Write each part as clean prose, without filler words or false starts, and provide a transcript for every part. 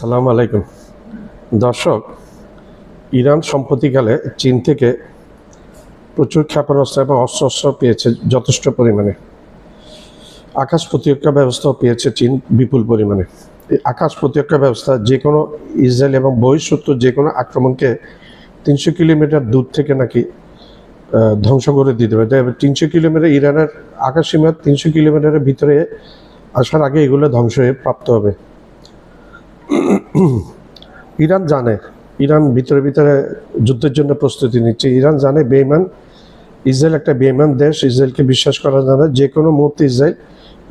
সালাম আলাইকুম দর্শক, ইরান সম্প্রতিকালে চীন থেকে প্রচুর ক্ষেপণাস্ত্র এবং অস্ত্র পেয়েছে যথেষ্ট পরিমাণে। আকাশ প্রতিরক্ষা ব্যবস্থাও পেয়েছে চীন বিপুল পরিমাণে। এই আকাশ প্রতিরক্ষা ব্যবস্থা যে কোনো ইসরায়েল এবং বহিঃশত্রু যে কোনো আক্রমণকে 300 কিলোমিটার দূর থেকে নাকি ধ্বংস করে দিতে পারে। 300 কিলোমিটার ইরানের আকাশ সীমা 300 কিলোমিটারের ভিতরে আসার আগে এগুলো ধ্বংস হয়ে প্রাপ্ত হবে। ইরান জানে, ইরান ভিতরে ভিতরে যুদ্ধের জন্য প্রস্তুতি নিচ্ছে। ইরান জানে বেইমান ইসরায়েল একটা বেইমান দেশ, ইসরায়েলকে বিশ্বাস করা যায় না। যে কোনো মুহূর্তে ইসরায়েল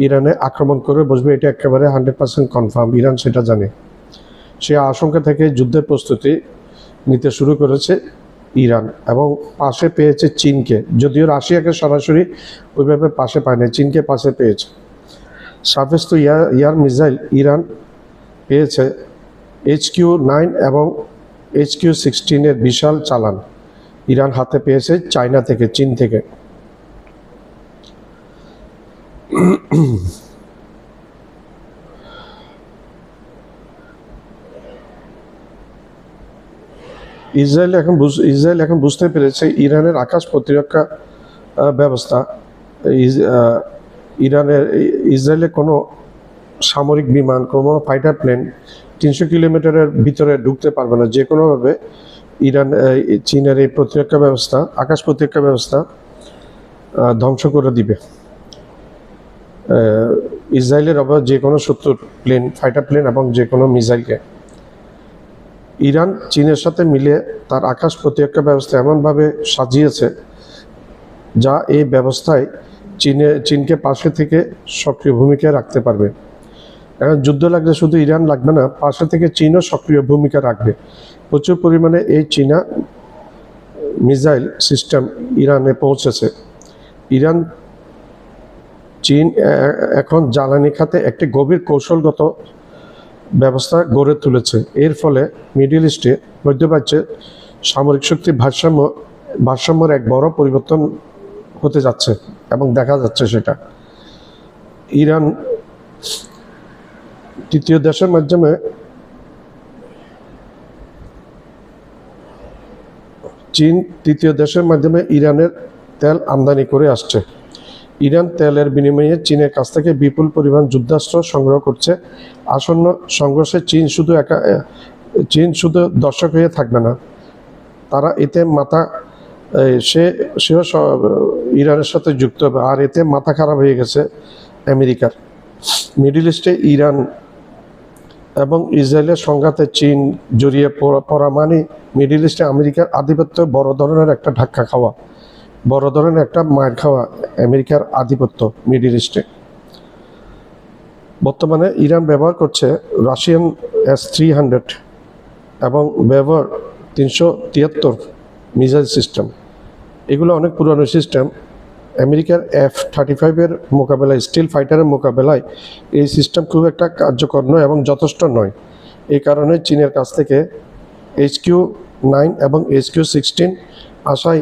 ইরানে আক্রমণ করে বসবে, এটা একেবারে 100% কনফার্ম। ইরান সেটা জানে। সে আশঙ্কা থেকে যুদ্ধের প্রস্তুতি নিতে শুরু করেছে ইরান, এবং পাশে পেয়েছে চীনকে। যদিও রাশিয়াকে সরাসরি ওইভাবে পাশে পায়নি, চীনকে পাশে পেয়েছে। Surface two air missile Iran পেয়েছে HQ-9 এবং HQ-16 এর বিশাল চালান ইরান হাতে পেয়েছে চায়না থেকে, চীন থেকে। ইসরায়েল এখন বুঝতে পেরেছে ইরানের আকাশ প্রতিরক্ষা ব্যবস্থা, ইসরায়েলের কোনো সামরিক বিমান, কোনো ফাইটার প্লেন 300 কিলোমিটারের ভিতরে ঢুকতে পারবে না। যে কোনোভাবে চীনের এই প্রতিরক্ষা ব্যবস্থা, আকাশ প্রতিরক্ষা ব্যবস্থা ধ্বংস করে দিবে ইসরায়েলের আবার যে কোনো শত্রুর প্লেন, ফাইটার প্লেন এবং যে কোনো মিসাইলকে। ইরান চীনের সাথে মিলে তার আকাশ প্রতিরক্ষা ব্যবস্থা এমনভাবে সাজিয়েছে যা এই ব্যবস্থায় চীনকে পাশে থেকে সক্রিয় ভূমিকা রাখতে পারবে। এখন যুদ্ধ লাগলে শুধু ইরান লাগবে না, পাশে থেকে চীনও সক্রিয় ভূমিকা রাখবে। প্রচুর পরিমাণে এই চীনা মিসাইল সিস্টেম ইরানে পৌঁছেছে। চীন এখন জ্বালানি খাতে একটি গভীর কৌশলগত ব্যবস্থা গড়ে তুলেছে। এর ফলে মিডল ইস্টে, মধ্যপ্রাচ্যে সামরিক শক্তির ভারসাম্যের এক বড় পরিবর্তন হতে যাচ্ছে এবং দেখা যাচ্ছে সেটা। ইরান তৃতীয় দেশের মাধ্যমে ইরানের তেল আমদানি করে আসছে। ইরান তেলের বিনিময়ে চীনের কাছ থেকে বিপুল পরিমাণ যুদ্ধাস্ত্র সংগ্রহ করছে। আসন্ন সংঘর্ষে চীন শুধু দর্শক হয়ে থাকবে না, তারা এতে সেও ইরানের সাথে যুক্ত হবে। আর এতে মাথা খারাপ হয়ে গেছে আমেরিকার। মিডল ইস্টে ইরান এবং ইসরায়েলের সংঘাতে চীন জড়িয়ে পড়া মানে মিডল ইস্টে আমেরিকার আধিপত্য, বড় ধরনের একটা ধাক্কা খাওয়া, বড় ধরনের একটা মার খাওয়া আমেরিকার আধিপত্য মিডল ইস্টে। বর্তমানে ইরান ব্যবহার করছে রাশিয়ান S-300 এবং ব্যবহার 373 মিসাইল সিস্টেম। এগুলো অনেক পুরনো সিস্টেম। আমেরিকার F-35 মোকাবেলায়, স্টিল ফাইটারের মোকাবেলায় এই সিস্টেম খুব একটা কার্যকর নয় এবং যথেষ্ট নয়। এই কারণে চীনের কাছ থেকে HQ-9 এবং HQ-16 আসায়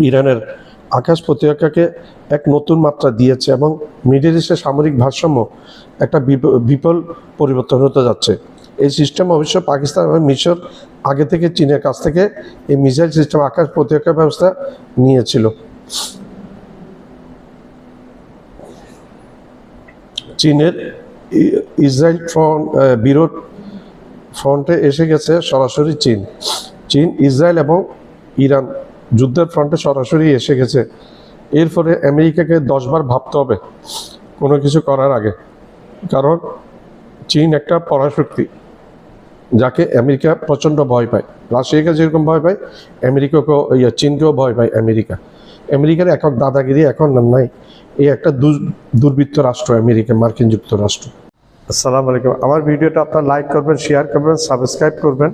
ইরানের আকাশ প্রতিরক্ষাকে এক নতুন মাত্রা দিয়েছে এবং মিডল ইস্টের সামরিক ভারসাম্য একটা বিপুল পরিবর্তন হতে যাচ্ছে। এই সিস্টেম অবশ্য পাকিস্তান এবং মিশর আগে থেকে চীনের কাছ থেকে এই মিসাইল সিস্টেম, আকাশ প্রতিরক্ষা ব্যবস্থা নিয়েছিল। চীনের ইসরায়েল বিরোধ ফ্রন্টে এসে গেছে সরাসরি চীন ইসরায়েল এবং ইরান যুদ্ধের ফ্রন্টে সরাসরি এসে গেছে। এর ফলে আমেরিকাকে 10 বার ভাবতে হবে কোনো কিছু করার আগে, কারণ চীন একটা পরাশক্তি যাকে আমেরিকা প্রচণ্ড ভয় পায়। রাশিয়াকে যেরকম ভয় পায়, চীনকেও ভয় পায় আমেরিকার এখন দাদাগিরি এখন নাই। এই একটা দুর্বৃত্ত রাষ্ট্র আমেরিকা, মার্কিন যুক্তরাষ্ট্র। আসসালামু আলাইকুম। আমার ভিডিওটা আপনারা লাইক করবেন, শেয়ার করবেন, সাবস্ক্রাইব করবেন।